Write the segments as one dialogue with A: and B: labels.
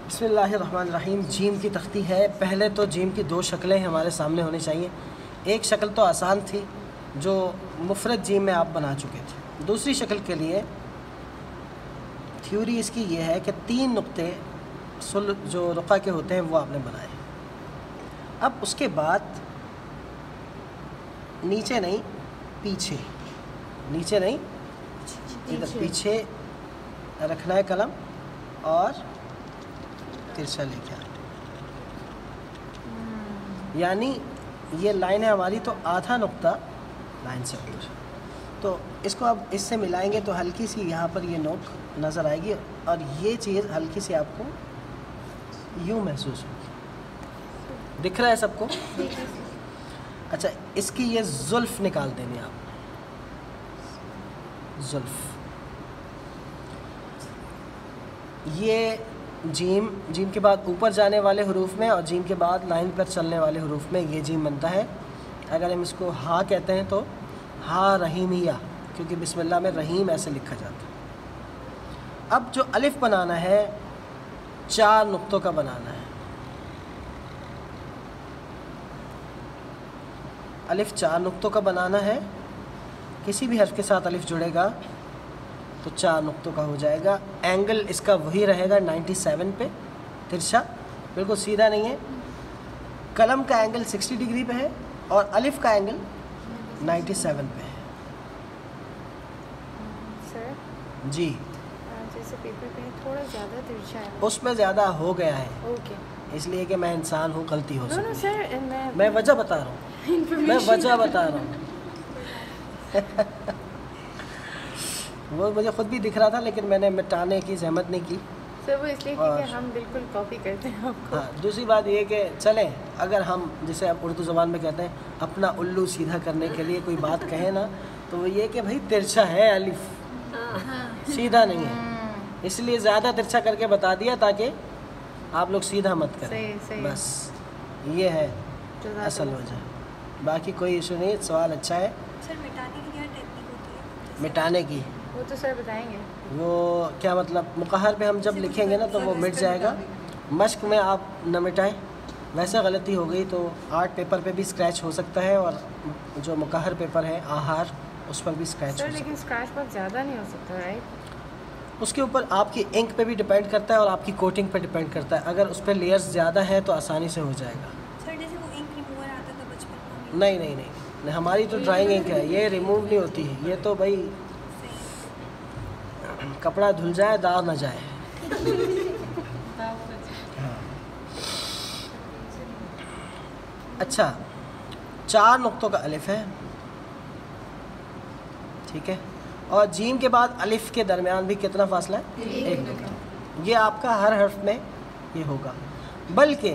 A: बिस्मिल्लाहिर्रहमानिर्रहीम। जीम की तख्ती है। पहले तो जीम की दो शक्लें हमारे सामने होनी चाहिए। एक शक्ल तो आसान थी जो मुफरद जीम में आप बना चुके थे। दूसरी शक्ल के लिए थ्योरी इसकी ये है कि 3 नुक्ते सुल जो रुका के होते हैं वो आपने बनाए। अब उसके बाद नीचे नहीं पीछे, नीचे नहीं इधर पीछे रखना है कलम और तिरछा लेके आना। यानी ये लाइन है हमारी, तो आधा नुक्ता लाइन से ऊपर। तो इसको अब इससे मिलाएंगे तो हल्की सी यहाँ पर ये नोक नज़र आएगी और ये चीज़ हल्की सी आपको यूँ महसूस होगी। दिख रहा है सबको? अच्छा, इसकी ये जुल्फ़ निकाल देनी आप। जुल्फ़ ये जीम के बाद ऊपर जाने वाले हरूफ में और जीम के बाद लाइन पर चलने वाले हरूफ में ये जीम बनता है। अगर हम इसको हा कहते हैं तो हा रहीमिया, क्योंकि बिस्मिल्लाह में रहीम ऐसे लिखा जाता है। अब जो अलिफ बनाना है 4 नुक्तों का बनाना है। अलिफ 4 नुक्तों का बनाना है। किसी भी हर्फ के साथ अलिफ जुड़ेगा तो 4 नुक्तों का हो जाएगा। एंगल इसका वही रहेगा 97 पे, तिरछा, बिल्कुल सीधा नहीं है। कलम का एंगल 60 डिग्री पे है और अलिफ का एंगल 97 पे है।
B: सर
A: जी,
B: जैसे पेपर पे थोड़ा ज़्यादा तिरछा है,
A: उसमें ज़्यादा हो गया है।
B: ओके।
A: इसलिए कि मैं इंसान हूँ, गलती हो सकती है।
B: सर
A: मैं वजह बता रहा हूँ, मैं वजह बता रहा हूँ। वो मुझे खुद भी दिख रहा था लेकिन मैंने मिटाने की जहमत नहीं की।
B: सर वो इसलिए क्योंकि हम बिल्कुल कॉपी करते हैं आपको।
A: हाँ, दूसरी बात ये कि चलें, अगर हम जिसे आप उर्दू ज़बान में कहते हैं अपना उल्लू सीधा करने के लिए कोई बात कहें ना, तो वो ये कि भाई तिरछा है अलिफ, सीधा नहीं है। इसलिए ज़्यादा तिरछा करके बता दिया ताकि आप लोग सीधा मत करें।
B: सही।
A: बस ये है असल वजह, बाकी कोई इशू नहीं। सवाल अच्छा है।
C: सर मिटाने की क्या टेक्निक होती है?
A: मिटाने की
B: वो तो सर बताएंगे।
A: वो क्या मतलब, मुक़हर पे हम जब लिखेंगे ना तो वो मिट जाएगा। मश्क में आप न मिटाएं। वैसे गलती हो गई तो आर्ट पेपर पे भी स्क्रैच हो सकता है और जो मुक़हर पेपर है आहार, उस पर भी स्क्रैच हो
B: सर
A: सकता
B: लेकिन स्क्रैच बहुत ज़्यादा नहीं हो सकता, राइट?
A: है। उसके ऊपर आपकी इंक पे भी डिपेंड करता है और आपकी कोटिंग पे डिपेंड करता है। अगर उस पर लेयर्स ज़्यादा है तो आसानी से हो जाएगा।
C: सर जैसे वो इंक रिमूवर आता था बचपन में।
A: नहीं, हमारी तो ड्राइंग इंक है, ये रिमूव नहीं होती है। ये तो भाई कपड़ा धुल जाए दाग ना जाए। हाँ। अच्छा, 4 नुक्तों का अलिफ है, ठीक है। और जीम के बाद अलिफ के दरमियान भी कितना फासला है? 1 नुक्ता। ये आपका हर हर्फ में ये होगा, बल्कि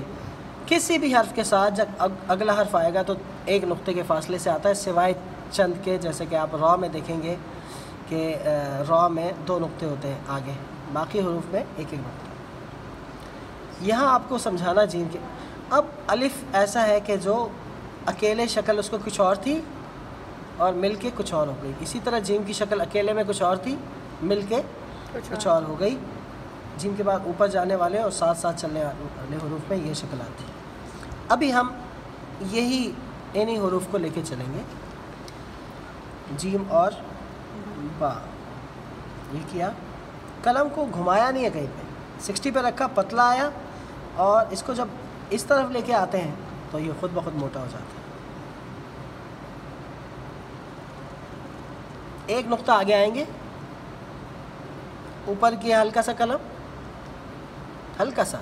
A: किसी भी हर्फ के साथ जब अगला हर्फ आएगा तो 1 नुक्ते के फासले से आता है, सिवाय चंद के, जैसे कि आप रॉ में देखेंगे कि रॉ में 2 नुक्ते होते हैं आगे, बाकी हरूफ में 1-1 नुक्ता। यहाँ आपको समझाना जीम के। अब अलिफ ऐसा है कि जो अकेले शक्ल उसको कुछ और थी और मिल के कुछ और हो गई। इसी तरह जीम की शक्ल अकेले में कुछ और थी, मिल के कुछ और हो गई। जीम के बाद ऊपर जाने वाले और साथ साथ चलने वाले हरूफ में ये शक्ल आती है। अभी हम यही इन्हीं हरूफ को लेके चलेंगे, जीम और बा। ये किया, कलम को घुमाया नहीं है कहीं पे, 60 पे रखा, पतला आया, और इसको जब इस तरफ लेके आते हैं तो ये खुद ब खुद मोटा हो जाता है। 1 नुक्ता आगे आएंगे, ऊपर किया हल्का सा कलम, हल्का सा,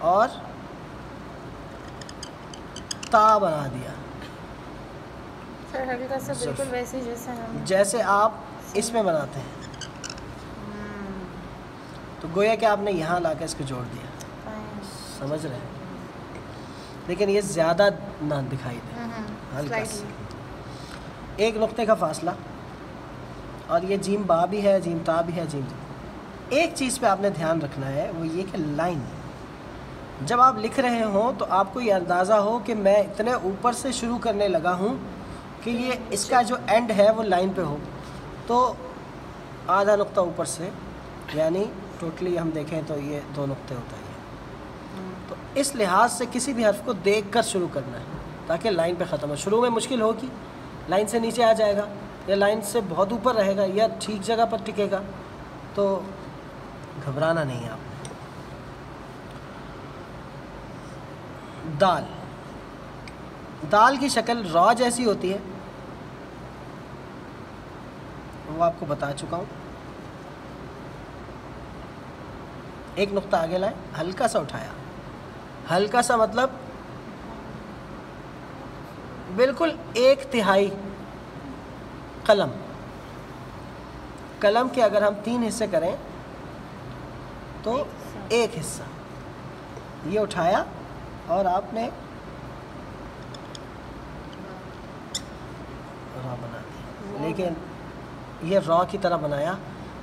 A: और ता बना दिया।
B: सर हल्का सा बिल्कुल वैसे
A: जैसे आप इसमें बनाते हैं। तो गोया कि आपने यहाँ लाकर इसको जोड़ दिया, समझ रहे हैं? लेकिन ये ज़्यादा ना दिखाई दे, हल्का सा 1 नुक्ते का फासला। और ये जीम बा भी है, जीम ता भी है, जीम। एक चीज़ पे आपने ध्यान रखना है, वो ये कि लाइन जब आप लिख रहे हो तो आपको ये अंदाज़ा हो कि मैं इतने ऊपर से शुरू करने लगा हूँ कि ये इसका जो एंड है वो लाइन पे हो। तो आधा नुक्ता ऊपर से, यानी टोटली हम देखें तो ये 2 नुक्ते होता है। तो इस लिहाज से किसी भी हर्फ को देख कर शुरू करना है ताकि लाइन पे ख़त्म हो। शुरू में मुश्किल होगी, लाइन से नीचे आ जाएगा या लाइन से बहुत ऊपर रहेगा या ठीक जगह पर टिकेगा, तो घबराना नहीं है आपने। दाल, दाल की शक्ल रॉ जैसी होती है, वो आपको बता चुका हूँ। एक नुक्ता आगे लाए, हल्का सा उठाया, हल्का सा मतलब बिल्कुल 1/3 कलम। कलम के अगर हम 3 हिस्से करें तो 1 हिस्सा ये उठाया और आपने रॉ बना दिया। लेकिन ये रॉ की तरह बनाया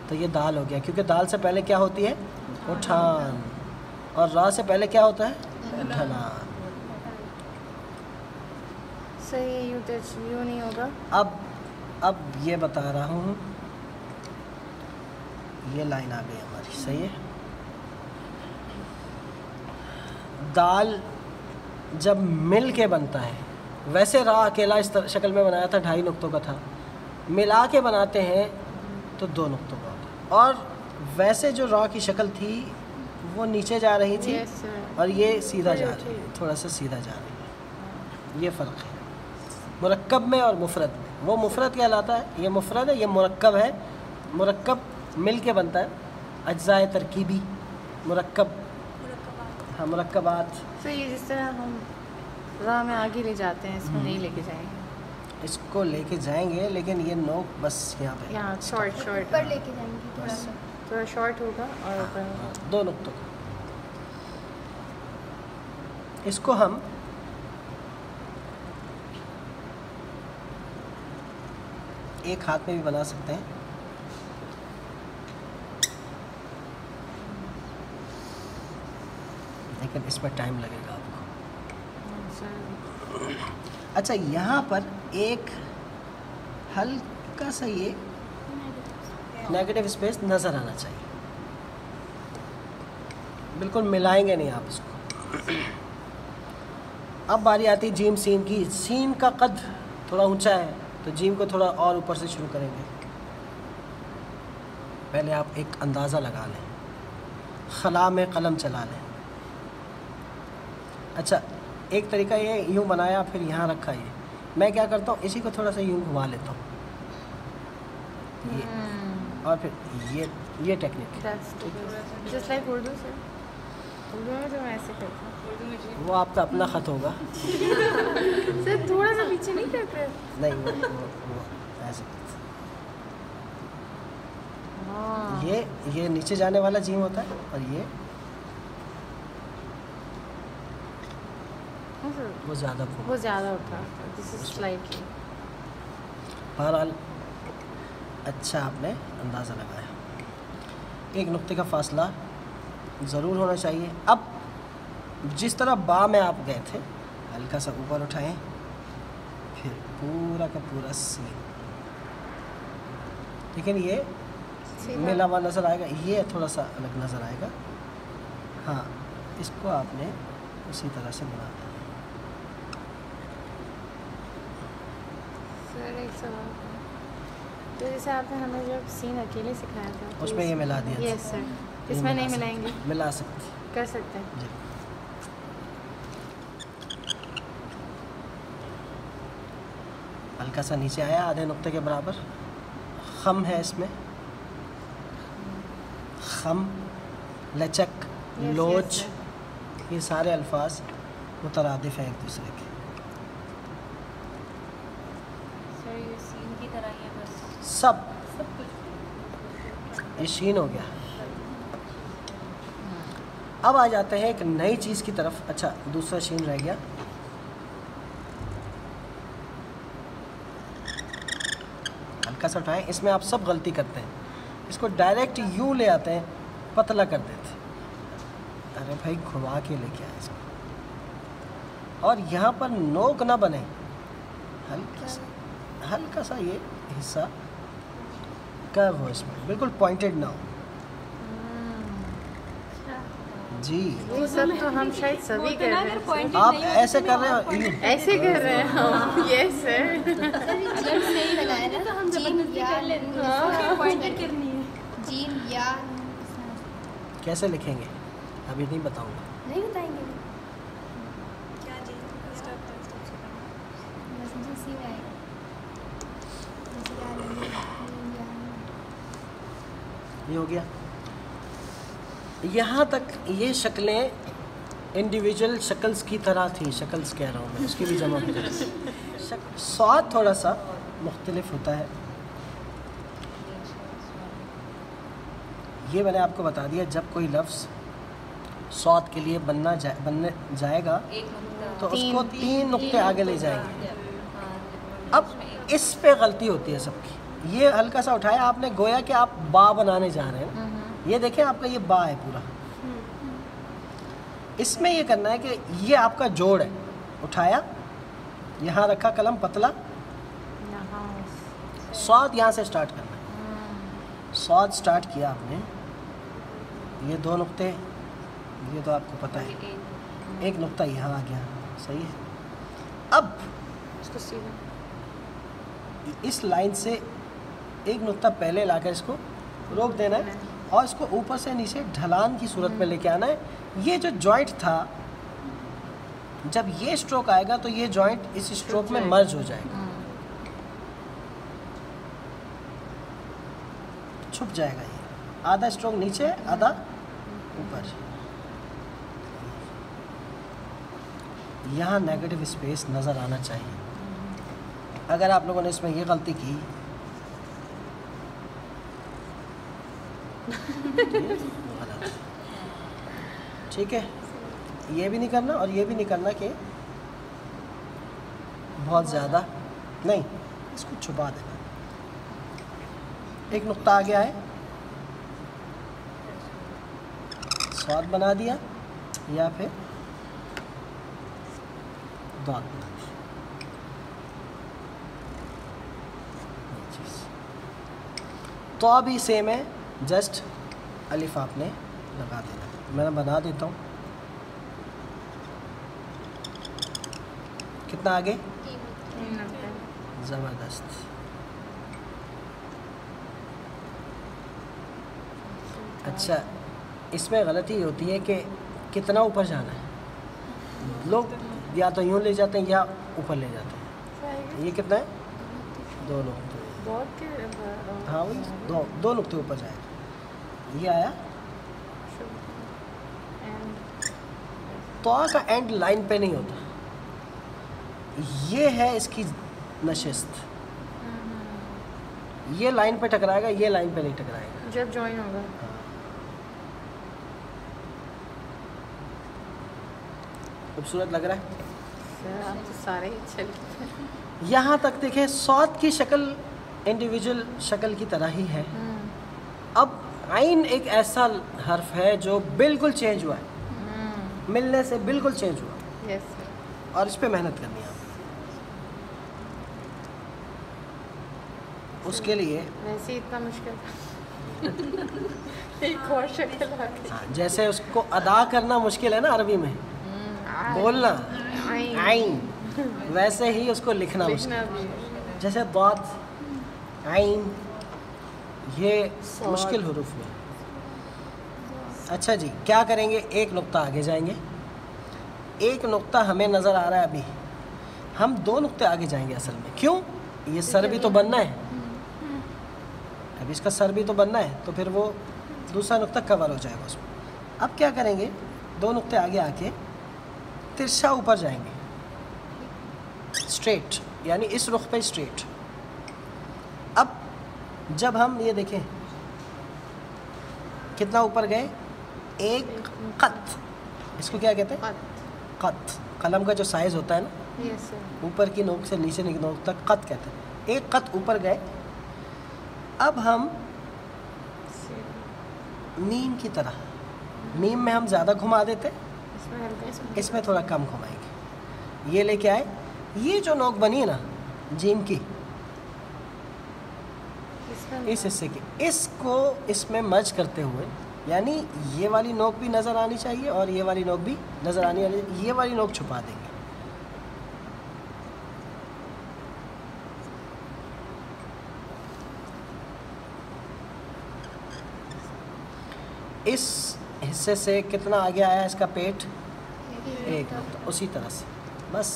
A: तो ये दाल हो गया, क्योंकि दाल से पहले क्या होती है? उठान, और रॉ से पहले क्या होता है? ढलान।
B: सही, यूँ नहीं होगा।
A: अब ये बता रहा हूँ, ये लाइन आ गई हमारी, सही है। दाल जब मिल के बनता है, वैसे रा अकेला इस शक्ल में बनाया था 2.5 नुक्तों का था, मिला के बनाते हैं तो 2 नुक्तों का होता है। और वैसे जो रा की शक्ल थी वो नीचे जा रही थी और ये सीधा जा रही है, थोड़ा सा सीधा जा रही है। ये फ़र्क है मुरक्कब में और मुफरद में। वो मुफरद कहलाता है, ये मुफरद है, ये मुरक्कब है। मुरक्कब मिल के बनता है, अज्जाए तरकीबी मुरक्कब, हाँ मुरक्कबात।
B: तो ये जिस तरह हम राह में आगे ले जाते हैं, इसमें नहीं लेके जाएंगे,
A: इसको लेके जाएंगे, लेकिन ये नोक बस यहाँ पे,
B: यहाँ शॉर्ट
C: ऊपर लेके जाएंगे थोड़ा सा।
B: थोड़ा शॉर्ट होगा और ऊपर
A: 2 नुक्तों का। इसको हम एक हाथ में भी बना सकते हैं, लेकिन इसमें टाइम लगेगा आपको। अच्छा, यहाँ पर एक हल्का सा ये नेगेटिव स्पेस नज़र आना चाहिए, बिल्कुल मिलाएंगे नहीं आप इसको। अब बारी आती है जीम सीन की। सीन का कद थोड़ा ऊंचा है तो जीम को थोड़ा और ऊपर से शुरू करेंगे। पहले आप एक अंदाज़ा लगा लें, खला में कलम चला लें। अच्छा, एक तरीका ये यूँ बनाया फिर यहाँ रखा, ये मैं क्या करता हूँ, इसी को थोड़ा सा यूँ घुमा लेता हूँ, ये और फिर ये टेक्निक है।
B: जस्ट लाइक उर्दू से, उर्दू में तो मैं ऐसे करता हूँ।
A: वो आपका अपना ख़त होगा।
B: सर थोड़ा सा पीछे नहीं करते?
A: नहीं, वो ऐसे ये नीचे जाने वाला जीम होता है और ये वो ज़्यादा
B: होता है। This is slightly.
A: बहरहाल अच्छा आपने अंदाज़ा लगाया। एक नुक्ते का फासला ज़रूर होना चाहिए। अब जिस तरह बा में आप गए थे, हल्का सा ऊपर उठाएं, फिर पूरा का पूरा सीन, लेकिन ये मिला हुआ नज़र आएगा, ये थोड़ा सा अलग नज़र आएगा। हाँ, इसको आपने उसी तरह से बना देना।
B: सर एक सवाल, तो जैसे आपने हमें जब सीन अकेले सिखाया था तो
A: उसमें ये मिला दिया।
B: यस सर, इसमें नहीं मिलाएंगे?
A: मिला सकते,
B: कर सकते हैं
A: जी। हल्का सा नीचे आया, आधे नुक्ते के बराबर। खम है इसमें, खम, लचक, लोच, ये सारे अल्फाज मुतरादिफ हैं एक दूसरे के।
C: सर ये सीन की तरह ही है बस।
A: सब ये शीन हो गया। अब आ जाते हैं एक नई चीज़ की तरफ। अच्छा, दूसरा शीन रह गया। हल्का सा उठाएं, इसमें आप सब गलती करते हैं, इसको डायरेक्ट यूँ ले आते हैं, पतला कर देते हैं। अरे भाई घुमा के लेके आए इसको, और यहाँ पर नोक ना बने, हल्का सा ये हिस्सा कर्व हो, इसमें बिल्कुल पॉइंटेड ना हो। जी
B: ये सब तो हम शायद सभी कर रहे हैं।
A: आप ऐसे कर रहे हो
B: ऐसे कर रहे हैं हम। Yes sir.
C: सही लगाया ना, तो हम जबरदस्ती कर लेते हैं, पॉइंट करनी है जीम या
A: कैसे लिखेंगे अभी नहीं बताऊंगा।
C: नहीं बताएंगे
D: क्या जी स्टेप बाय स्टेप से
C: बस मुझे सी में आएगा जैसे क्या लेंगे
A: ये हो गया। यहाँ तक ये शक्लें इंडिविजुअल शक्ल्स की तरह थी, शक्ल्स कह रहा हूँ मैं, उसकी भी जमा हो जाती। स्वाद थोड़ा सा मुख्तलिफ होता है। ये मैंने आपको बता दिया, जब कोई लफ्ज़ स्वाद के लिए बनने जाएगा तो उसको 3 नुक्ते आगे ले जाएंगे। अब इस पे गलती होती है सबकी। ये हल्का सा उठाया आपने, गोया कि आप बा बनाने जा रहे हैं। ये देखें आपका ये बा है पूरा। इसमें ये करना है कि ये आपका जोड़ है, उठाया यहाँ रखा कलम पतला, स्वाद यहाँ से स्टार्ट करना है। स्वाद स्टार्ट किया आपने, ये 2 नुक्ते, ये तो आपको पता है, एक नुक्ता यहाँ आ गया, सही है। अब
B: इसको सीधा
A: इस लाइन से एक नुक्ता पहले लाकर इसको रोक देना है और इसको ऊपर से नीचे ढलान की सूरत में लेके आना है। ये जो जॉइंट था, जब ये स्ट्रोक आएगा तो ये जॉइंट इस स्ट्रोक में मर्ज हो जाएगा, छुप जाएगा। ये आधा स्ट्रोक नीचे आधा ऊपर। यहाँ नेगेटिव स्पेस नज़र आना चाहिए। अगर आप लोगों ने इसमें ये गलती की ठीक है, ये भी नहीं करना और ये भी नहीं करना कि बहुत ज़्यादा नहीं, इसको छुपा देना। एक नुक्ता आ गया है, स्वाद बना दिया या फिर दाल बना दी। तो अभी सेम है, जस्ट अलिफ आपने लगा देना। मैं बना देता हूँ। कितना आगे? ज़बरदस्त। अच्छा, इसमें गलती होती है कि कितना ऊपर जाना है। लोग या तो यूँ ले जाते हैं या ऊपर ले जाते हैं। ये कितना है? 2 नुक्ते। हाँ वही, 2 नुक्ते ऊपर जाएगा। ये आया। तो का एंड लाइन पे नहीं होता, ये है इसकी नशिस्त। ये लाइन पे टकराएगा, ये लाइन पे नहीं टकराएगा
B: जब ज्वाइन होगा।
A: खूबसूरत लग रहा है।
B: आप तो सारे ही चल।
A: यहाँ तक देखें, सौत की शक्ल इंडिविजुअल शक्ल की तरह ही है। अब आइन एक ऐसा हर्फ है जो बिल्कुल चेंज हुआ है, मिलने से बिल्कुल चेंज हुआ।
B: यस
A: और इस पे मेहनत करनी है आपको। उसके लिए
B: वैसे ही इतना मुश्किल था। एक और शक्ल आ गई।
A: हाँ, जैसे उसको अदा करना मुश्किल है ना अरबी में, बोलना आइन, वैसे ही उसको लिखना मुश्किल। जैसे बात आइन, ये मुश्किल हुरूफ में। अच्छा जी, क्या करेंगे? एक नुक्ता आगे जाएंगे। एक नुक्ता हमें नज़र आ रहा है अभी, हम 2 नुक्ते आगे जाएंगे असल में। क्यों? ये सर भी तो बनना है, अभी इसका सर भी तो बनना है, तो फिर वो दूसरा नुक्ता कवर हो जाएगा उसमें। अब क्या करेंगे? 2 नुक्ते आगे आके तिरछा ऊपर जाएंगे, स्ट्रेट, यानी इस रुख पे स्ट्रेट। अब जब हम ये देखें कितना ऊपर गए, एक कत, इसको क्या कहते हैं? कत। कलम का जो साइज़ होता है ना,
B: यस
A: ऊपर की नोक से नीचे की नोक तक कत कहते हैं। एक कत ऊपर गए। अब हम मीम की तरह, मीम में हम ज़्यादा घुमा देते, इसमें थोड़ा कम घुमाएंगे। ये लेके आए, ये जो नोक बनी है ना जीम की, इस हिस्से की, इसको इसमें मर्ज करते हुए यानी ये वाली नोक भी नज़र आनी चाहिए और ये वाली नोक भी नज़र आनी चाहिए। ये वाली नोक छुपा देंगे। इस हिस्से से कितना आगे आया इसका पेट, एक नुक्ता। उसी तरह से बस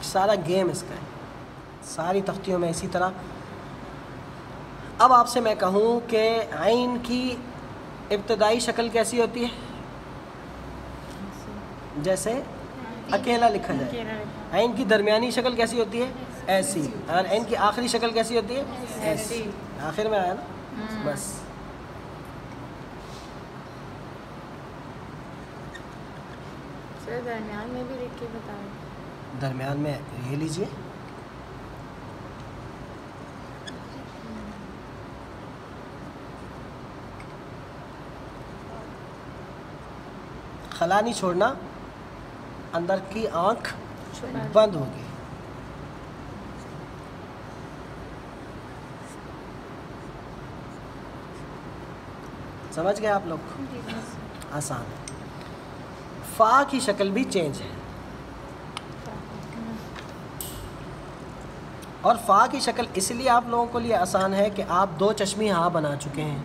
A: सारा गेम इसका है, सारी तख्तियों में इसी तरह। अब आपसे मैं कहूँ कि आइन की इब्तदाई शक्ल कैसी होती है? जैसे अकेला लिखा जाए। आइन की दरमियानी शक्ल कैसी होती है? ऐसी। और आइन की आखिरी शक्ल कैसी होती है? ऐसी। आखिर में आया ना, बस।
B: दरमियान में भी लिख के बताओ।
A: दरमियान में ये लीजिए, खला नहीं छोड़ना, अंदर की आंख बंद होगी। समझ गए आप लोग? आसान है। फ़ा की शक्ल भी चेंज है, और फ़ा की शक्ल इसलिए आप लोगों को लिए आसान है कि आप दो चश्मी हाँ बना चुके हैं।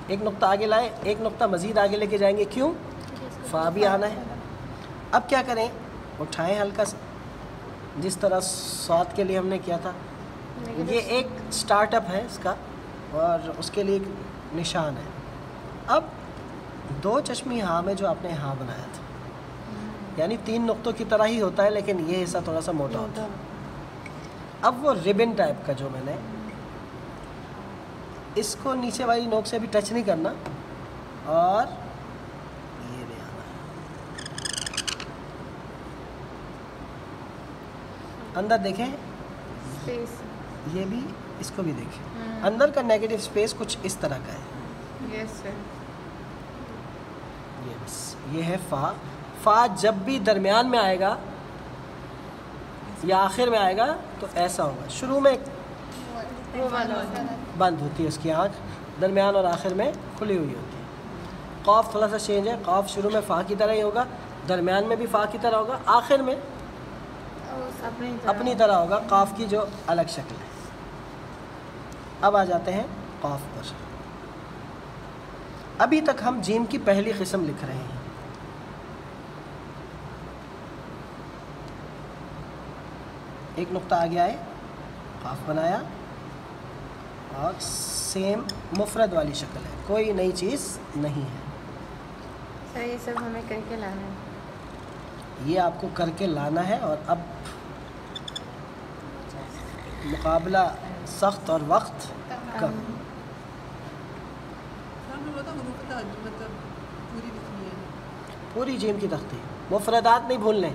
A: एक नुक्ता आगे लाए, एक नुक्ता मज़ीद आगे लेके जाएंगे। क्यों? फ़ा भी आना है। अब क्या करें? उठाएं हल्का सा, जिस तरह स्वाद के लिए हमने किया था। ये एक स्टार्टअप है इसका, और उसके लिए एक निशान है। अब दो चश्मी हाँ में जो आपने हाँ बनाया था, यानी तीन नुक्तों की तरह ही होता है, लेकिन ये हिस्सा थोड़ा सा मोटा होता है। अब वो रिबन टाइप का जो मैंने, इसको नीचे वाली नोक से भी टच नहीं करना, और ये भी आना अंदर। देखें
B: स्पेस,
A: ये भी, इसको भी देखें। अंदर का नेगेटिव स्पेस कुछ इस तरह का है।
B: Yes sir.
A: ये बस, ये है फ़ा। फ़ा जब भी दरमियान में आएगा या आखिर में आएगा तो ऐसा होगा। शुरू में
B: वो वाला
A: बंद होती है उसकी आँख, दरमियान और आखिर में खुली हुई होती है। क़ाफ थोड़ा सा चेंज है, क़ाफ शुरू में फ़ा की तरह ही होगा, दरमियान में भी फ़ा की तरह होगा, आखिर में अपनी तरह होगा, क़ाफ की जो अलग शक्ल है। अब आ जाते हैं क़ाफ पर। अभी तक हम जीम की पहली किस्म लिख रहे हैं। एक नुक्ता आगे आए, क़ाफ बनाया, और सेम मुफरद वाली शक्ल है, कोई नई चीज़ नहीं है।
B: सर ये सब हमें करके लाना है।
A: ये आपको करके लाना है। और अब मुकाबला सख्त और वक्त कम। पूरी जीम की तख्ती, मुफरदात नहीं भूलने,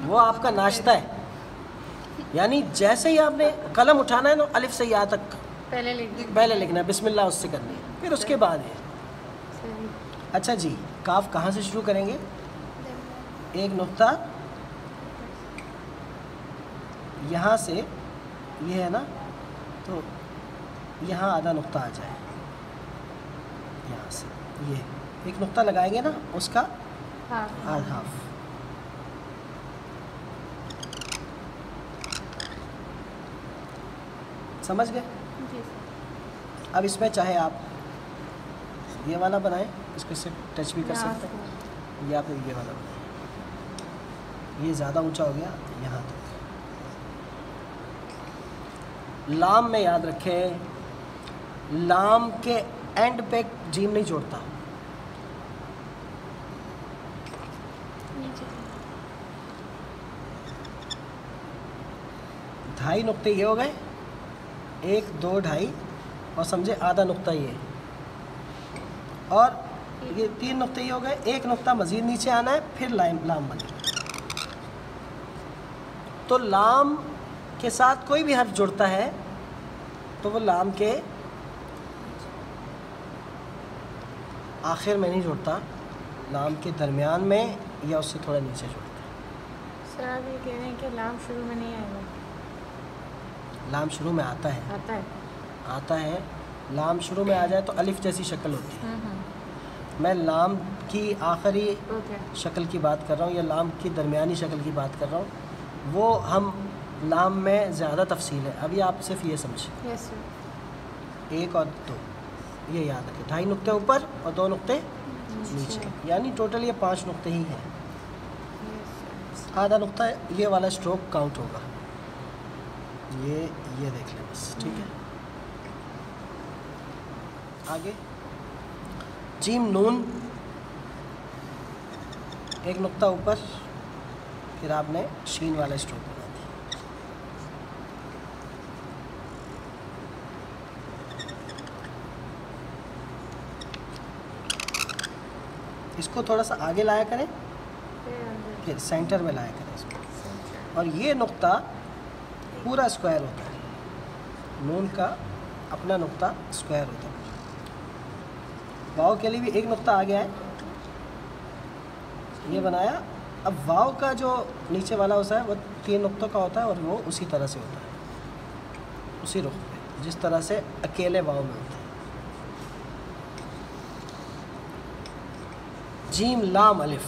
A: वो आपका नाश्ता है। यानी जैसे ही आपने कलम उठाना है ना, अलिफ से या तक पहले लिखना है, बिस्मिल्लाह उससे करनी है, फिर उसके बाद है। अच्छा जी, काफ कहाँ से शुरू करेंगे? एक नुक्ता यहाँ से, ये है ना, तो यहाँ आधा नुक्ता आ जाए, यहाँ से ये एक नुक्ता लगाएंगे ना, उसका हाफ। समझ गए? अब इसमें चाहे आप ये वाला बनाएं, इसको इससे टच भी कर सकते हैं, या फिर ये वाला बनाएं। ये ज़्यादा ऊंचा हो गया, यहाँ तक। लाम में याद रखें, लाम के एंड पे जीम नहीं जोड़ता। ढाई नुक्ते ये हो गए, 1 2 2.5, और समझे आधा नुक्ता ये, और ये 3 नुक्ते ये हो गए। एक नुक्ता मज़ीद नीचे आना है, फिर लाम बने। तो लाम के साथ कोई भी हर्फ जुड़ता है तो वो लाम के आखिर में नहीं जुड़ता, लाम के दरमियान में या उससे थोड़ा नीचे जुड़ता है।
B: सर आप ये कह रहे हैं कि लाम शुरू में नहीं आएगा?
A: लाम शुरू में आता है,
B: आता है।
A: आता है, लाम शुरू में आ जाए तो अलिफ जैसी शक्ल होती है। मैं लाम की आखिरी
B: ओके
A: शक्ल की बात कर रहा हूँ या लाम की दरमियानी शक्ल की बात कर रहा हूँ, वो हम लाम में ज़्यादा तफसील है। अभी आप सिर्फ ये समझें,
B: यस सर
A: 1 और 2 ये याद रखें, 2.5 नुक्ते ऊपर और 2 नुक्ते नीचे, यानी टोटल ये 5 नुक्ते ही हैं। आधा नुक्ता ये वाला स्ट्रोक काउंट होगा, ये देख लें बस, ठीक है। आगे जीम नून 1 नुक्ता ऊपर, फिर आपने शीन वाला स्ट्रोक बना दिया। इसको थोड़ा सा आगे लाया करें, फिर सेंटर में लाया करें इसको, और ये नुक्ता पूरा स्क्वायर होता है। नून का अपना नुक्ता स्क्वायर होता है। वाव के लिए भी 1 नुक्ता आ गया है, ये बनाया। अब वाव का जो नीचे वाला होता है वो 3 नुक्तों का होता है और वो उसी तरह से होता है, उसी रुख पे जिस तरह से अकेले वाव में होता है। जीम लाम अलिफ,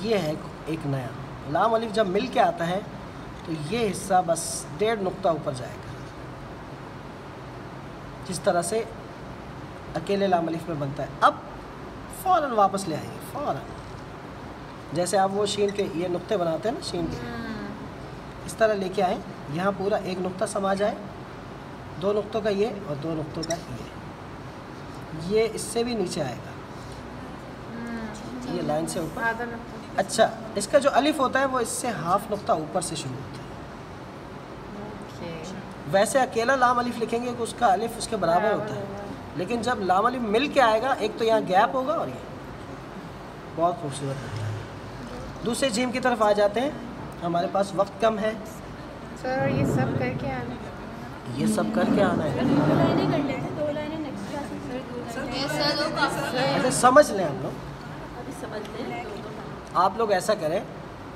A: ये है एक नया। लाम अलिफ जब मिल के आता है तो ये हिस्सा बस 1.5 नुक्ता ऊपर जाएगा, जिस तरह से अकेले लाम अलिफ में बनता है। अब फ़ौरन वापस ले आएंगे, फ़ौरन जैसे आप वो शीन के ये नुक्ते बनाते हैं ना, शीन के इस तरह लेके आए, यहाँ पूरा 1 नुक्ता समा जाए, 2 नुक्तों का ये और 2 नुक्तों का ये इससे भी नीचे आएगा, ये लाइन से ऊपर।
B: आधा नुक्ता
A: अच्छा, इसका जो अलिफ होता है वो इससे हाफ नुक्ता ऊपर से शुरू होता है। वैसे अकेला लाम अलिफ लिखेंगे कि उसका अलिफ उसके बराबर होता है, लेकिन जब लाम अलिफ मिल के आएगा, एक तो यहाँ गैप होगा और ये बहुत खूबसूरत लगता है। दूसरे जीम की तरफ आ जाते हैं, हमारे पास वक्त कम है।
B: सर और ये सब करके आना
A: ये सब करके आना है।
C: 2 लाइनें कर लेते हैं, 2 लाइनें नेक्स्ट क्लास में
A: अच्छा समझ लें हम लोग,
C: अभी समझते हैं।
A: आप लोग ऐसा करें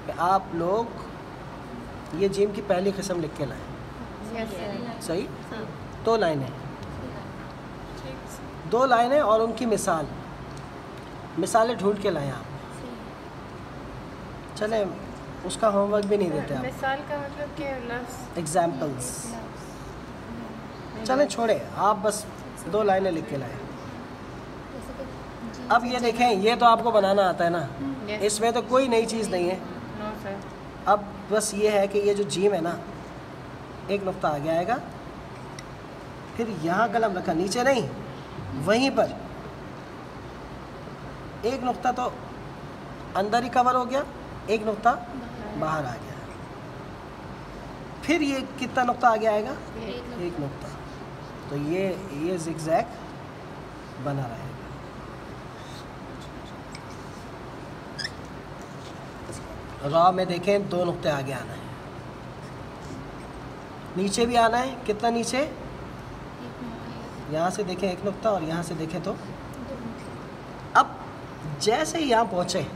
A: कि आप लोग ये जीम की पहली किस्म लिख के लाएं।
B: यस सर
A: सही, 2 लाइनें, 2 लाइनें और उनकी मिसालें ढूंढ के लाएं आप। चले, उसका होमवर्क भी नहीं देते आप,
B: मिसाल का मतलब क्या है? लफ्ज़
A: एग्जाम्पल्स। चलें छोड़े, आप बस 2 लाइनें लिख के लाएं। अब ये देखें, ये तो आपको बनाना आता है ना,
B: Yes.
A: इसमें तो कोई नई चीज़ नहीं है।
B: नो सर
A: अब बस ये है कि ये जो जीम है ना, 1 नुक्ता आगे आएगा, फिर यहाँ कलम रखा, नीचे नहीं, वहीं पर 1 नुक्ता तो अंदर ही कवर हो गया, 1 नुक्ता बाहर आ गया, फिर ये कितना नुक्ता आगे आएगा? 1 नुक्ता। तो ये जिगजैग बना रहेगा। रॉ में देखें 2 नुक्ते आगे आना है, नीचे भी आना है। कितना नीचे? यहाँ से देखें 1 नुक्ता और यहाँ से देखें तो। अब जैसे ही यहाँ पहुँचे,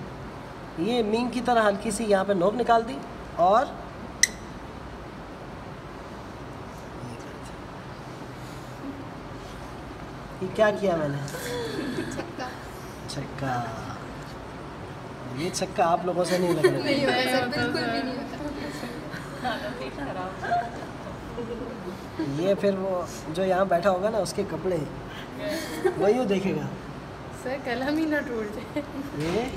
A: ये मीम की तरह हल्की सी यहाँ पे नोक निकाल दी और ये क्या किया मैंने? छक्का। ये छक्का आप लोगों से नहीं लगने
C: नहीं होता सर, बिल्कुल भी नहीं होता।
A: ये फिर वो जो यहाँ बैठा होगा ना, उसके कपड़े वो यूँ देखेगा।
B: सर कलम ही ना टूट जाए।
A: ये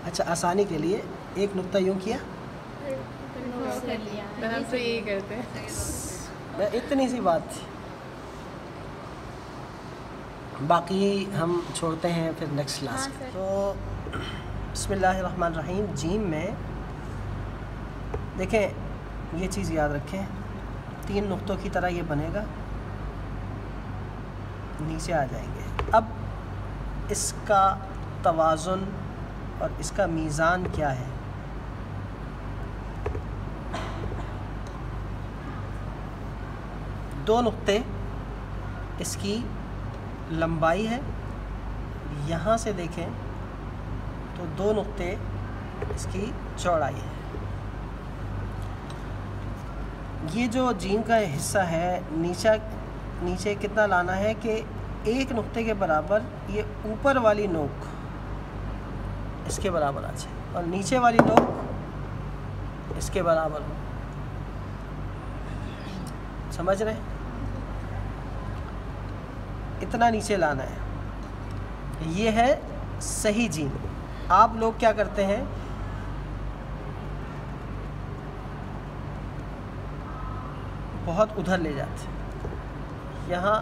A: अच्छा, आसानी के लिए 1 नुक्ता यूँ किया,
C: कर लिया।
B: तो हम तो यही करते हैं।
A: इतनी सी बात थी। बाकी हम छोड़ते हैं फिर नेक्स्ट क्लास
C: हाँ,
A: में।
C: सर।
A: तो बिस्मिल्लाहिर्रहमानिर्रहीम, जीम में देखें, ये चीज़ याद रखें, 3 नुक्तों की तरह ये बनेगा, नीचे आ जाएंगे। अब इसका तवाज़ुन और इसका मीज़ान क्या है? दो नुक्ते इसकी लंबाई है, यहाँ से देखें तो 2 नुक्ते इसकी चौड़ाई है। ये जो जीम का हिस्सा है, नीचे कितना लाना है कि एक नुक्ते के बराबर ये ऊपर वाली नोक इसके बराबर आ जाए और नीचे वाली नोक इसके बराबर हो। समझ रहे? इतना नीचे लाना है। ये है सही जीम। आप लोग क्या करते हैं, बहुत उधर ले जाते हैं। यहाँ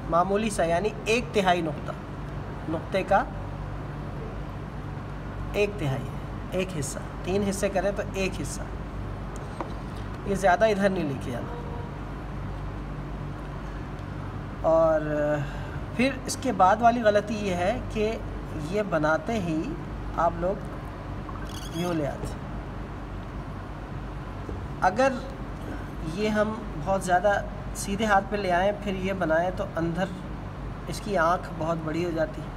A: मामूली सा यानी 1/3 नुक्ते का 1/3 है, एक हिस्सा। 3 हिस्से करें तो 1 हिस्सा। ये ज़्यादा इधर नहीं लेके आना। और फिर इसके बाद वाली गलती ये है कि ये बनाते ही आप लोग यूँ ले आते। अगर ये हम बहुत ज़्यादा सीधे हाथ पे ले आएँ फिर ये बनाएं तो अंदर इसकी आँख बहुत बड़ी हो जाती है।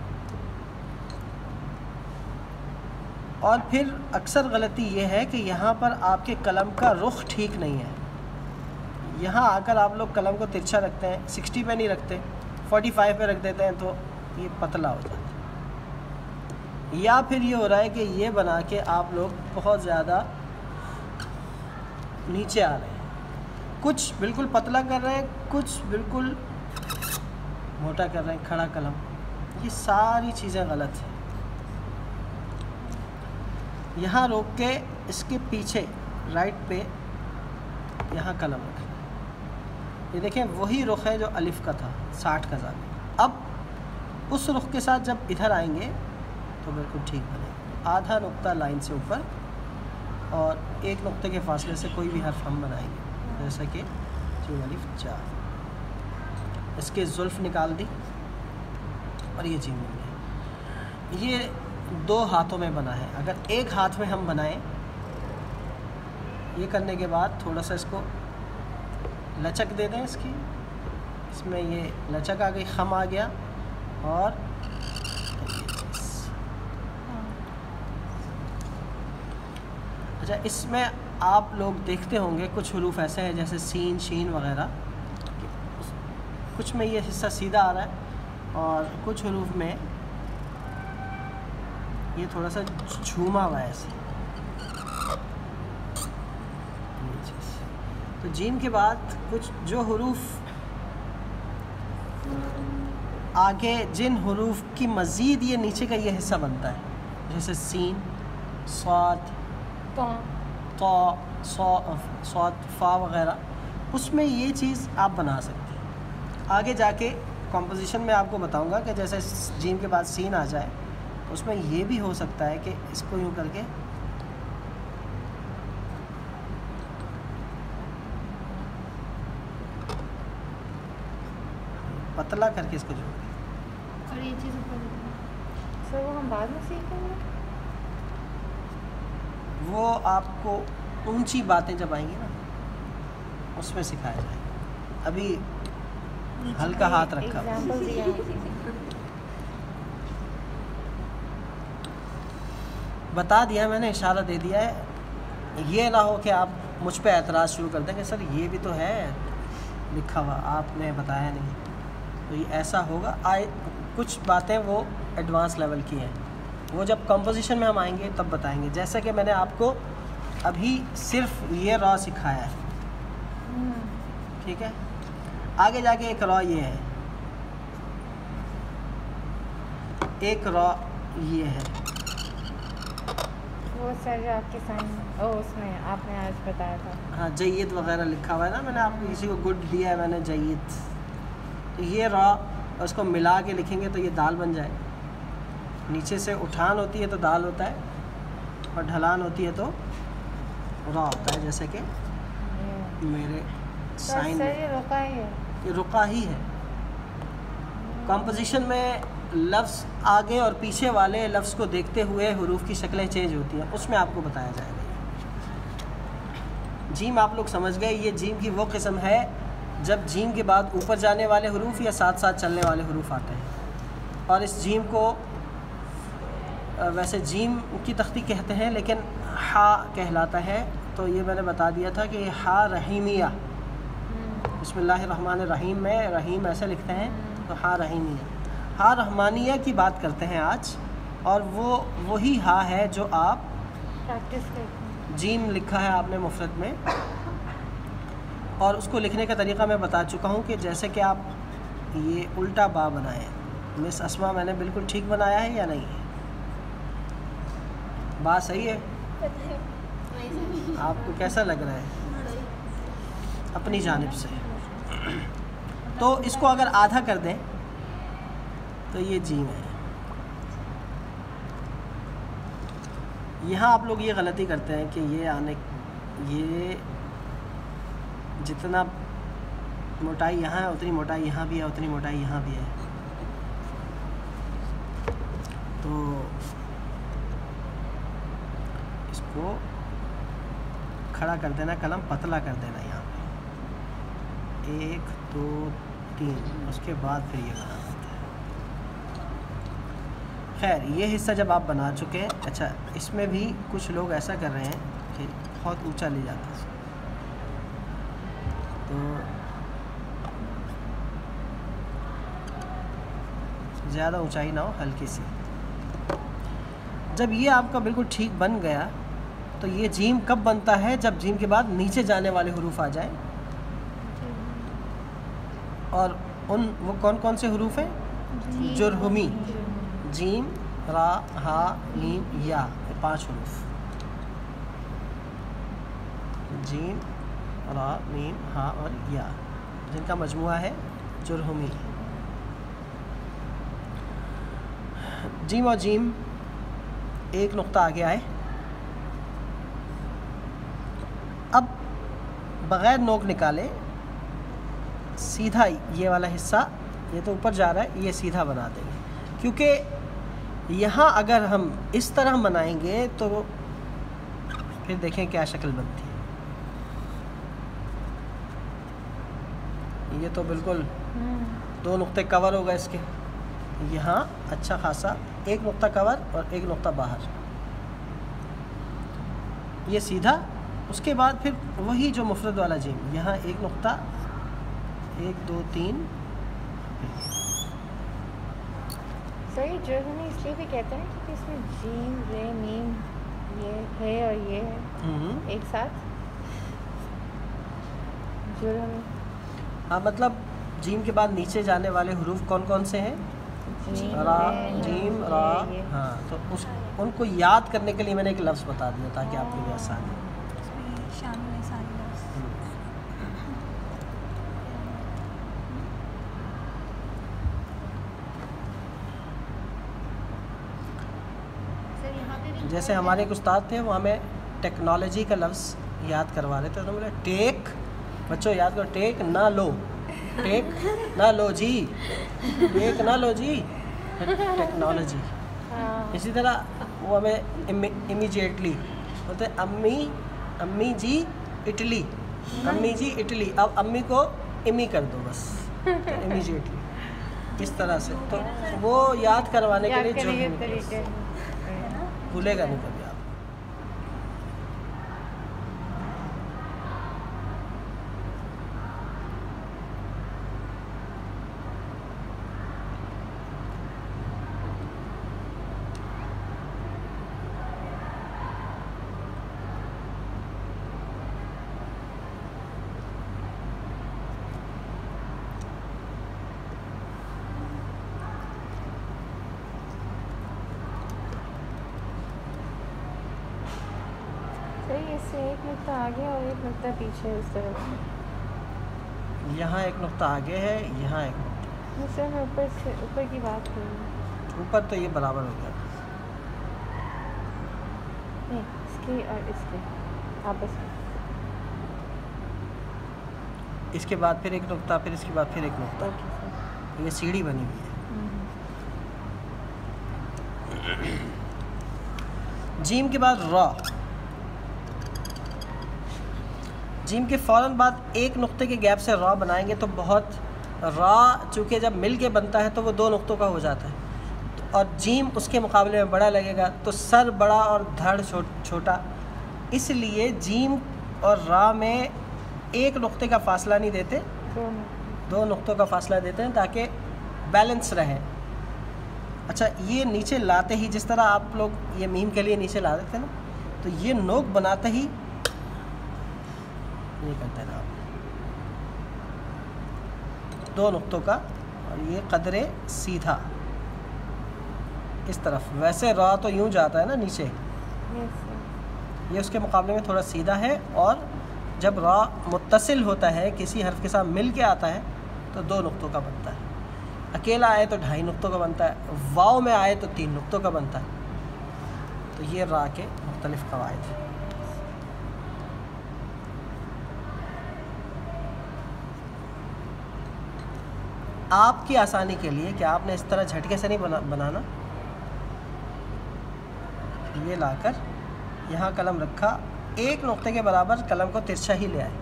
A: और फिर अक्सर गलती ये है कि यहाँ पर आपके कलम का रुख ठीक नहीं है। यहाँ आकर आप लोग कलम को तिरछा रखते हैं, 60 पे नहीं रखते, 45 पे रख देते हैं तो ये पतला हो जाता है। या फिर ये हो रहा है कि ये बना के आप लोग बहुत ज़्यादा नीचे आ रहे हैं। कुछ बिल्कुल पतला कर रहे हैं, कुछ बिल्कुल मोटा कर रहे हैं खड़ा कलम। ये सारी चीज़ें गलत हैं। यहाँ रोक के इसके पीछे राइट पे यहाँ कलम रखें। ये देखें वही रुख है जो अलिफ का था, 60 का ज़ाविया। अब उस रुख के साथ जब इधर आएंगे तो बिल्कुल ठीक बनेगा। आधा नुक्ता लाइन से ऊपर और एक नुक्ते के फासले से कोई भी हर्फ हम बनाएंगे, जैसे कि जीम अलिफ जा। इसके जुल्फ निकाल दी और ये जीम बन गया। ये 2 हाथों में बना है। अगर एक हाथ में हम बनाएं, ये करने के बाद थोड़ा सा इसको लचक दे दें इसकी, इसमें ये लचक आ गई, खम आ गया। और अच्छा, इसमें आप लोग देखते होंगे कुछ हुरूफ ऐसे हैं जैसे सीन, शीन वगैरह, कुछ में ये हिस्सा सीधा आ रहा है और कुछ हुरूफ में ये थोड़ा सा झूमा हुआ है ऐसे। तो जीम के बाद कुछ जो हुरूफ आगे, जिन हुरूफ की मज़ीद ये नीचे का ये हिस्सा बनता है, जैसे सीन, स्वाद, स्वाद, फा वगैरह, उसमें ये चीज़ आप बना सकते हैं। आगे जाके कॉम्पोजिशन में आपको बताऊंगा कि जैसे जीम के बाद सीन आ जाए तो उसमें ये भी हो सकता है कि इसको यूँ करके पतला करके इसको जोड़ दें।
C: और ये चीज़
B: सर वो हम बाद में सीखेंगे।
A: वो आपको ऊंची बातें जब आएंगी ना उसमें सिखाया जाएगा। अभी हल्का हाथ रखा।
B: एग्जाम्पल दिया।
A: बता दिया मैंने, इशारा दे दिया है। ये ना हो कि आप मुझ पे एतराज़ शुरू कर दें कि सर ये भी तो है लिखा हुआ, आपने बताया नहीं। तो ये ऐसा होगा। कुछ बातें वो एडवांस लेवल की हैं, वो जब कंपोजिशन में हम आएंगे तब बताएंगे। जैसे कि मैंने आपको अभी सिर्फ ये रॉ सिखाया है, ठीक है। आगे जाके एक रॉ ये है, एक रॉ ये है।
B: वो सर जो आपके सामने उसमें आपने आज बताया था।
A: हाँ, जय्यद वगैरह लिखा हुआ है ना, मैंने आपको किसी को गुड दिया है मैंने, जय्यद। तो ये रॉ, उसको मिला के लिखेंगे तो ये दाल बन जाए। नीचे से उठान होती है तो दाल होता है और ढलान होती है तो रॉ होता है। जैसे कि मेरे साइन
B: सर ये रुका ही है,
A: ये रुका ही है। कंपोजिशन में लफ्ज़ आगे और पीछे वाले लफ्ज़ को देखते हुए हुरूफ की शक्लें चेंज होती हैं, उसमें आपको बताया जाएगा। जीम आप लोग समझ गए। ये जीम की वो किस्म है जब जीम के बाद ऊपर जाने वाले हुरूफ या साथ साथ चलने वाले हुरूफ आते हैं। और इस जीम को वैसे जीम की तख्ती कहते हैं लेकिन हा कहलाता है। तो ये मैंने बता दिया था कि हा रहीमिया, बिस्मिल्लाहिर्रहमानिर्रहीम में रहीम ऐसे लिखते हैं, तो हा रहीमिया, हा रहमानिया की बात करते हैं आज। और वो वही हा है जो आप
B: प्रैक्टिस करते
A: जीम लिखा है आपने मुफरद में, और उसको लिखने का तरीका मैं बता चुका हूँ कि जैसे कि आप ये उल्टा बा बनाएं। मिस अस्मा, मैंने बिल्कुल ठीक बनाया है या नहीं? बात सही है? आपको कैसा लग रहा है अपनी जानिब से? तो इसको अगर आधा कर दें तो ये जीम है। यहाँ आप लोग ये गलती करते हैं कि ये जितना मोटाई यहाँ है उतनी मोटाई यहाँ भी है, उतनी मोटाई यहाँ भी है। तो इसको खड़ा कर देना, कलम पतला कर देना यहाँ पे, 1 2 3, उसके बाद फिर ये बना देते हैं। खैर, ये हिस्सा जब आप बना चुके हैं, अच्छा इसमें भी कुछ लोग ऐसा कर रहे हैं कि बहुत ऊंचा ले जाते हैं, तो ज़्यादा ऊंचाई ना हो, हल्की सी। जब ये आपका बिल्कुल ठीक बन गया तो ये जीम कब बनता है? जब जीम के बाद नीचे जाने वाले हुरूफ आ जाएं। और वो कौन कौन से हुरूफ हैं? जुरहुमी, जीम, रा, हा, मीम, या, ये 5 हुरूफ। जीम, रा, मीम, हा और या, जिनका मजमुआ है जुरहुमी। जीम और जीम एक नुक्ता आगे आए। अब बग़ैर नोक निकाले सीधा ये वाला हिस्सा, ये तो ऊपर जा रहा है, ये सीधा बना देंगे, क्योंकि यहाँ अगर हम इस तरह बनाएंगे तो फिर देखें क्या शक्ल बनती है। ये तो बिल्कुल 2 नुक्ते कवर होगा इसके, यहाँ अच्छा खासा 1 नुक्ता कवर और 1 नुक्ता बाहर, ये सीधा। उसके बाद फिर वही जो मुफरद वाला जीम, यहाँ 1 नुक्ता, 1 2 3।
B: सही, जुर्हुमी इसलिए भी कहते हैं क्योंकि इसमें जीम, रे, मीम, ये है और ये है एक साथ जुर्हुमी।
A: हाँ, मतलब जीम के बाद नीचे जाने वाले हुरूफ कौन कौन से हैं? रा, जीम, रा। हाँ, तो उनको याद करने के लिए मैंने एक लफ्ज़ बता दिया ताकि आपके लिए आसान हो।
D: शामिल है सारे लफ्ज़।
A: जैसे हमारे एक उस्ताद थे, वो हमें टेक्नोलॉजी का लफ्ज़ याद करवा रहे थे, तो बोले टेक, बच्चों याद करो, टेक ना लो, टेक ना लो जी, टेक ना लो जी, टेक्नोलॉजी। इसी तरह वो हमें इमीडिएटली बोलते अम्मी जी इटली, अम्मी जी इटली, अब अम्मी को इमी कर दो बस, तो इमीडिएटली इस तरह से। तो वो याद करवाने के लिए जो भूलेगा नहीं कभी आप।
B: सही, इससे 1 नुक्ता आगे और 1 नुक्ता पीछे उस तरफ।
A: यहाँ 1 नुक्ता आगे है, यहाँ 1 नुक्ता।
B: सर मैं ऊपर की बात कर रही हूँ।
A: ऊपर तो ये बराबर हो गया,
B: नहीं इसके और इसके आपस में।
A: इसके बाद फिर 1 नुक्ता, फिर इसके बाद फिर 1 नुक्ता।
B: Okay sir.
A: ये सीढ़ी बनी हुई है। जीम के बाद रॉ, जीम के फ़ौरन बाद 1 नुक्ते के गैप से रॉ बनाएंगे तो बहुत, रॉ चूँकि जब मिल के बनता है तो वो 2 नुक्तों का हो जाता है, और जीम उसके मुकाबले में बड़ा लगेगा, तो सर बड़ा और धड़ छोटा, इसलिए जीम और रा में 1 नुक्ते का फासला नहीं देते, 2 नुक्तों का फासला देते हैं ताकि बैलेंस रहे। अच्छा, ये नीचे लाते ही जिस तरह आप लोग ये मीम के लिए नीचे ला देते हैं ना, तो ये नोक बनाते ही ये करते हैं आप 2 नुक्तों का, और ये कदरे सीधा इस तरफ। वैसे रा तो यूं जाता है ना नीचे, ये उसके मुकाबले में थोड़ा सीधा है। और जब रा मुत्तसिल होता है, किसी हर्फ के साथ मिल के आता है, तो 2 नुक्तों का बनता है। अकेला आए तो 2.5 नुक्तों का बनता है, वाव में आए तो 3 नुक्तों का बनता है। तो ये रा के मुख्तलिफ कवायद हैं। आपकी आसानी के लिए कि आपने इस तरह झटके से नहीं बनाना, ये लाकर यहाँ कलम रखा, 1 नुक्ते के बराबर कलम को तिरछा ही ले आए,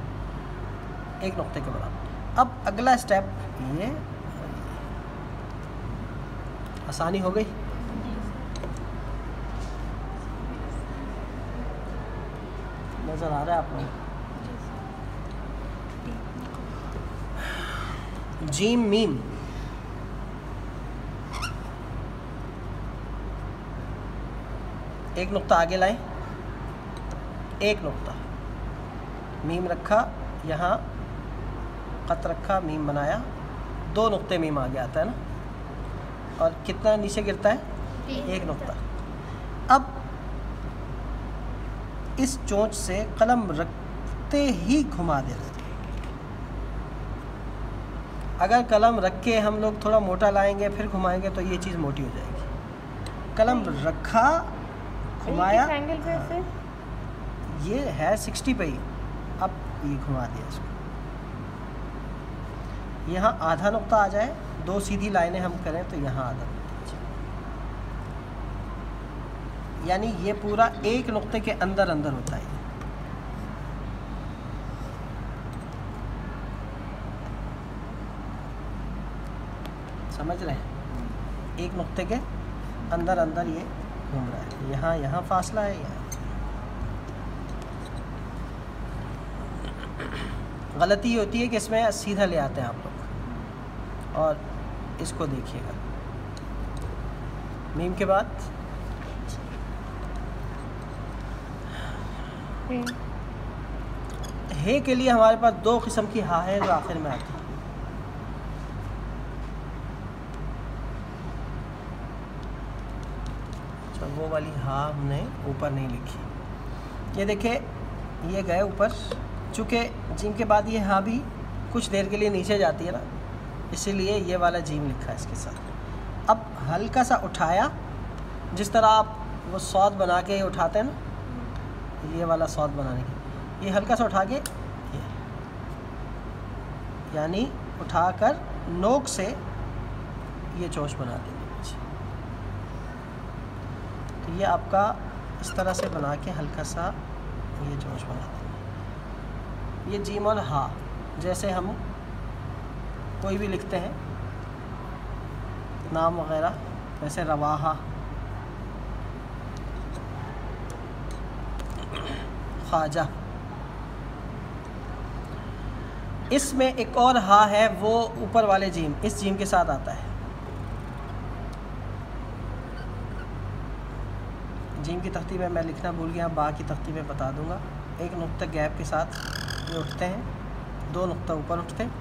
A: 1 नुक्ते के बराबर। अब अगला स्टेप ये, आसानी हो गई। नज़र आ रहा है आप लोग? जीम मीम, एक नुक्ता आगे लाएं, 1 नुक्ता, मीम रखा, यहाँ ख़त रखा, मीम बनाया, 2 नुक्ते मीम आगे आता है ना, और कितना नीचे गिरता है? 1 नुक्ता। अब इस चोंच से कलम रखते ही घुमा देना। अगर कलम रख के हम लोग थोड़ा मोटा लाएंगे फिर घुमाएंगे तो ये चीज़ मोटी हो जाएगी। कलम रखा, घुमाया,
B: एंगल पे से
A: ये है 60 पे ही, अब ये घुमा दिया इसको, यहाँ आधा नुक्ता आ जाए, 2 सीधी लाइनें हम करें तो यहाँ आधा नुक्ता आ जाए। यानी ये पूरा 1 नुक्ते के अंदर अंदर होता है। समझ रहे हैं? 1 नुक्ते के अंदर अंदर ये घूम रहा है। यहाँ फासला है, यहाँ गलती होती है कि इसमें सीधा ले आते हैं आप लोग। और इसको देखिएगा, मीम के बाद हे के लिए हमारे पास 2 किस्म की हा है जो आखिर में आती है। वो वाली हा हमने ऊपर नहीं लिखी। ये देखिए, ये गए ऊपर, चूँकि जीम के बाद ये हा भी कुछ देर के लिए नीचे जाती है ना, इसीलिए ये वाला जीम लिखा है इसके साथ। अब हल्का सा उठाया, जिस तरह आप वो सौद बना के उठाते हैं ना, ये वाला सौद बनाने के, ये हल्का सा उठा के ये, यानी उठाकर नोक से ये चोंच बना देंगे। तो ये आपका इस तरह से बना के हल्का सा ये चोंच बना देंगे। ये जीम और हा जैसे हम कोई भी लिखते हैं नाम वगैरह, वैसे रवाहा, ख्वाजा। इसमें एक और हा है, वो ऊपर वाले जीम, इस जीम के साथ आता है। जीम की तख्ती में मैं लिखना भूल गया, बा की तख्ती में बता दूंगा। 1 नुक्ता गैप के साथ ये उठते हैं, 2 नुक्ता ऊपर उठते हैं,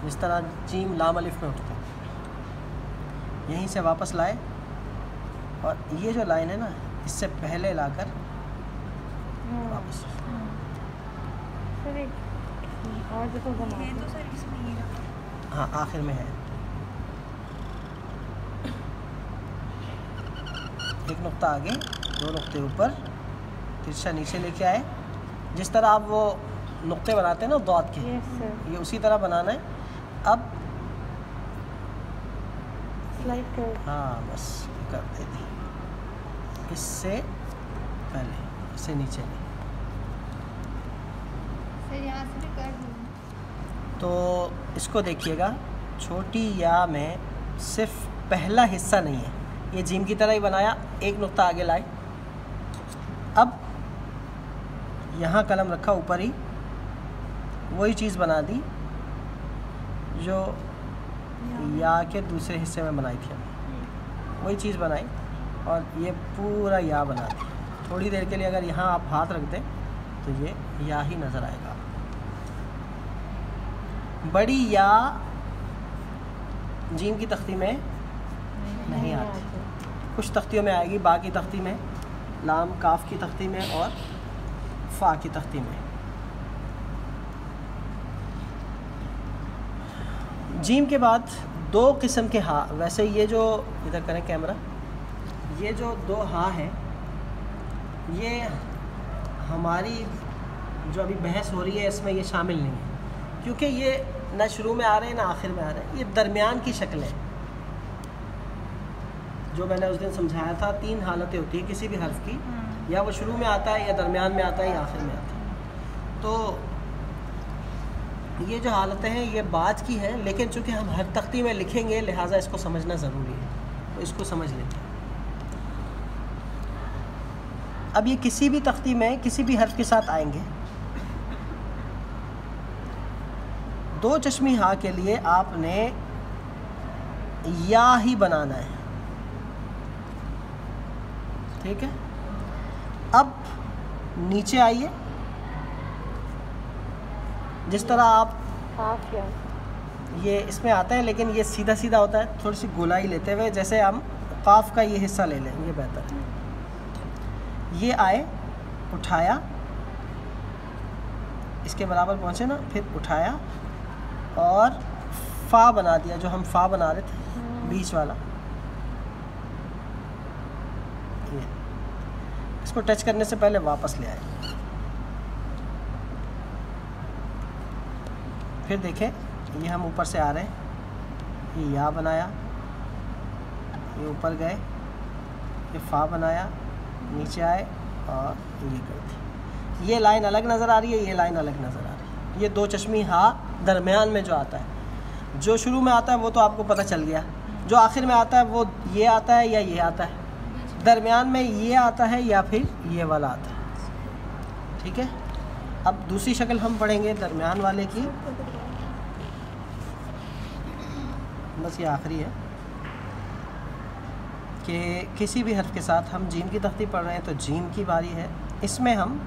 A: जिस तरह जीम लाम अलिफ में उठते हैं। यहीं से वापस लाए, और ये जो लाइन है ना, इससे पहले लाकर वापस। हाँ, आखिर में है। 1 नुक्ता आगे, 2 नुक्ते ऊपर, तिरछा नीचे लेके आए। जिस तरह आप वो नुक्ते बनाते हैं ना दौत के, ये उसी तरह बनाना है। अब
B: स्लाइड कर,
A: हाँ बस कर देते, इससे पहले, इससे नीचे नहीं।
C: सर यहाँ से भी कर दूँ?
A: तो इसको देखिएगा, छोटी या में सिर्फ पहला हिस्सा नहीं है, ये जीम की तरह ही बनाया, 1 नुक्ता आगे लाए। अब यहाँ कलम रखा ऊपर ही, वही चीज़ बना दी, जो या के दूसरे हिस्से में बनाई थी हमने, वही चीज़ बनाई और ये पूरा या बना दिया। थोड़ी देर के लिए अगर यहाँ आप हाथ रख दें तो ये या ही नज़र आएगा। बड़ी या जीम की तख्ती में नहीं आती, कुछ तख्तियों में आएगी, बाकी तख्ती में, लाम काफ की तख्ती में और फ़ा की तख्ती में। जीम के बाद दो किस्म के हा, वैसे ये जो इधर करें कैमरा, ये जो दो हा हैं ये हमारी जो अभी बहस हो रही है इसमें ये शामिल नहीं है, क्योंकि ये ना शुरू में आ रहे हैं ना आखिर में आ रहे हैं, ये दरमियान की शक्ल है। जो मैंने उस दिन समझाया था, 3 हालतें होती हैं किसी भी हर्फ की, या वो शुरू में आता है या दरमियान में आता है या आखिर में आता है। तो ये जो हालतें हैं ये बाद की हैं, लेकिन चूँकि हम हर तख्ती में लिखेंगे लिहाजा इसको समझना ज़रूरी है, तो इसको समझ लेते हैं। अब ये किसी भी तख्ती में किसी भी हर्फ के साथ आएंगे। दो चश्मी हा के लिए आपने या ही बनाना है, ठीक है। अब नीचे आइए, जिस तरह आप ये इसमें आता है लेकिन ये सीधा सीधा होता है, थोड़ी सी गोलाई लेते हुए, जैसे हम काफ का ये हिस्सा ले लें, ये बेहतर है। ये आए, उठाया, इसके बराबर पहुँचे ना, फिर उठाया और फ़ा बना दिया, जो हम फ़ा बना रहे थे बीच वाला, ये इसको टच करने से पहले वापस ले आए। फिर देखें ये हम ऊपर से आ रहे हैं, ये या बनाया, ये ऊपर गए, ये फ़ा बनाया, नीचे आए और ये कर दी। ये लाइन अलग नज़र आ रही है, ये लाइन अलग नज़र आ रही है। ये दो चश्मी हा दरमियान में जो आता है, जो शुरू में आता है वो तो आपको पता चल गया, जो आखिर में आता है वो ये आता है या ये आता है, दरमियान में ये आता है या फिर ये वाला आता है, ठीक है। अब दूसरी शक्ल हम पढ़ेंगे दरमियान वाले की, बस ये आखिरी है कि किसी भी हर्फ के साथ हम जीम की तख्ती पढ़ रहे हैं तो जीम की बारी है। इसमें हम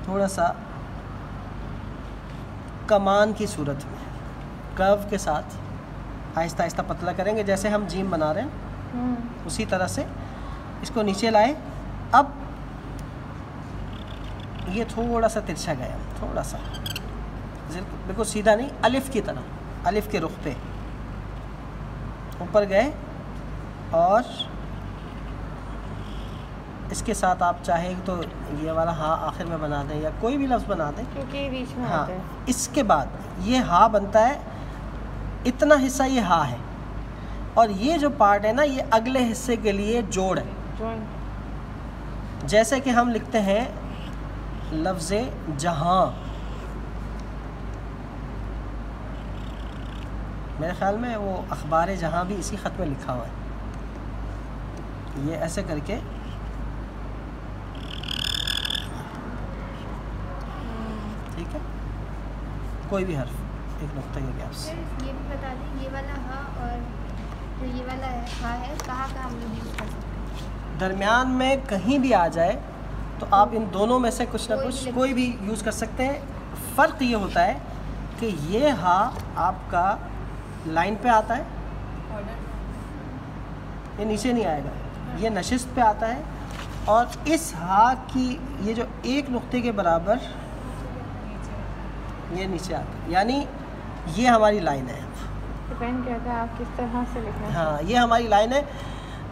A: थोड़ा सा कमान की सूरत में कर्व के साथ आहिस्ता आहिस्ता पतला करेंगे, जैसे हम जीम बना रहे हैं उसी तरह से इसको नीचे लाए। अब ये थोड़ा सा तिरछा गया, थोड़ा सा, बिल्कुल सीधा नहीं, अलिफ की तरह, अलिफ के रुख पे ऊपर गए और इसके साथ आप चाहें तो ये वाला हा आखिर में बना दें या कोई भी लफ्ज़ बना दें,
B: क्योंकि बीच में
A: हाँ।
B: आता है।
A: इसके बाद ये हा बनता है, इतना हिस्सा ये हा है और ये जो पार्ट है ना ये अगले हिस्से के लिए जोड़ है। जैसे कि हम लिखते हैं लफ्ज़ जहाँ, मेरे ख्याल में वो अखबार जहाँ भी इसी ख़त में लिखा हुआ है, ये ऐसे करके ठीक है, कोई भी हर्फ एक नुक्ता ये गैप से।
C: ये भी बता दें, ये वाला हा और जो ये वाला हा है कहाँ हम लोग यूज़ कर सकते हैं?
A: दरमियान में कहीं भी आ जाए तो आप इन दोनों में से कुछ ना कुछ कोई भी यूज़ कर सकते हैं। फ़र्क ये होता है कि ये हा आपका लाइन पे आता है, ये नीचे नहीं आएगा, ये नशिस्त पे आता है, और इस हा की ये जो एक नुक्ते के बराबर ये नीचे आता है, यानी ये हमारी लाइन है।
B: डिपेंड करता है आप किस तरह से लिखना है।
A: हाँ, ये हमारी लाइन है।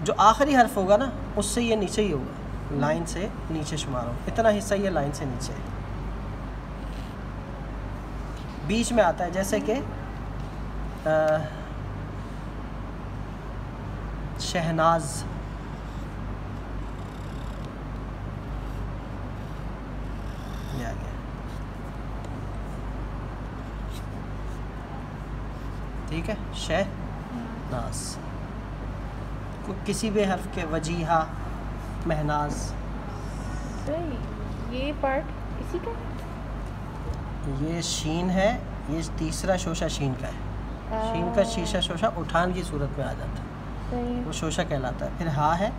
A: जो आखिरी हर्फ होगा ना उससे ये नीचे ही होगा, लाइन से नीचे शुमार हो, इतना हिस्सा ये लाइन से नीचे है, बीच में आता है। जैसे कि शहनाज, ये आ गया, ठीक है। शहनाज किसी भी हर्फ के, वजीहा, महनाज,
B: ये पार्ट इसी का,
A: ये शीन है, ये तीसरा शोशा शीन का है। शीन का शीशा शोशा उठान की सूरत में आ जाता है,
B: सही।
A: वो शोशा कहलाता है। फिर हा है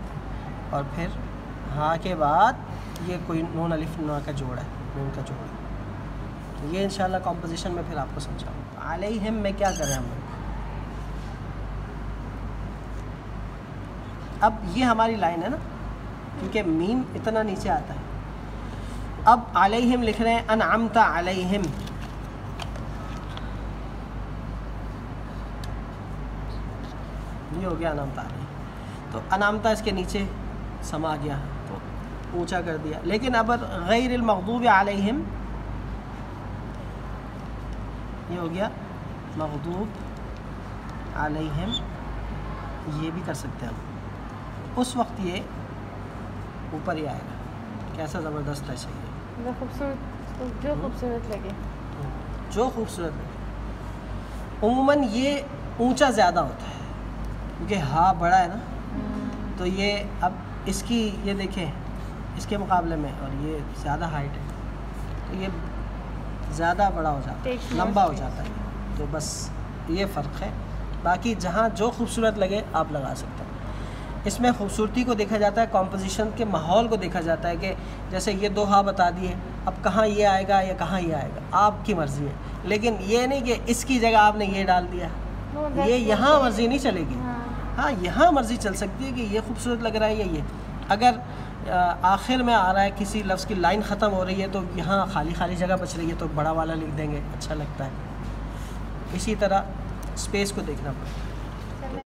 A: और फिर हा के बाद ये कोई नून अलिफ नुआ का जोड़ है, नून का जोड़। तो ये इंशाल्लाह कॉम्पोजिशन में फिर आपको समझाऊँ। अलैहिम में क्या करें हम लोग। अब ये हमारी लाइन है ना, क्योंकि मीम इतना नीचे आता है। अब अलैहिम लिख रहे हैं अनअमता अलैहिम, ये हो गया अनामता अलैहिम। तो अनामता इसके नीचे समा गया तो ऊंचा कर दिया। लेकिन अब गैरिल मग़दूब अलैहिम, ये हो गया मग़दूब अलैहिम, ये भी कर सकते हैं हम। उस वक्त ये ऊपर ही आएगा। कैसा ज़बरदस्त है, सही है,
B: खूबसूरत, जो खूबसूरत लगे,
A: जो खूबसूरत लगे। उम्मन ये ऊंचा ज़्यादा होता है क्योंकि हा बड़ा है ना, तो ये अब इसकी ये देखें इसके मुकाबले में, और ये ज़्यादा हाइट है तो ये ज़्यादा बड़ा हो जाता है, लंबा हो जाता है। तो बस ये फ़र्क है। बाकी जहाँ जो खूबसूरत लगे आप लगा सकते हैं। इसमें खूबसूरती को देखा जाता है, कॉम्पोजिशन के माहौल को देखा जाता है कि जैसे ये दो हा बता दिए, अब कहाँ ये आएगा या कहाँ ये आएगा, आपकी मर्ज़ी है। लेकिन ये नहीं कि इसकी जगह आपने ये डाल दिया, ये यहाँ मर्ज़ी नहीं चलेगी। हाँ, यहाँ मर्ज़ी चल सकती है कि ये खूबसूरत लग रहा है या ये। अगर आखिर में आ रहा है किसी लफ्ज़ की लाइन ख़त्म हो रही है तो यहाँ खाली खाली जगह बच रही है तो बड़ा वाला लिख देंगे, अच्छा लगता है। इसी तरह स्पेस को देखना पड़ेगा।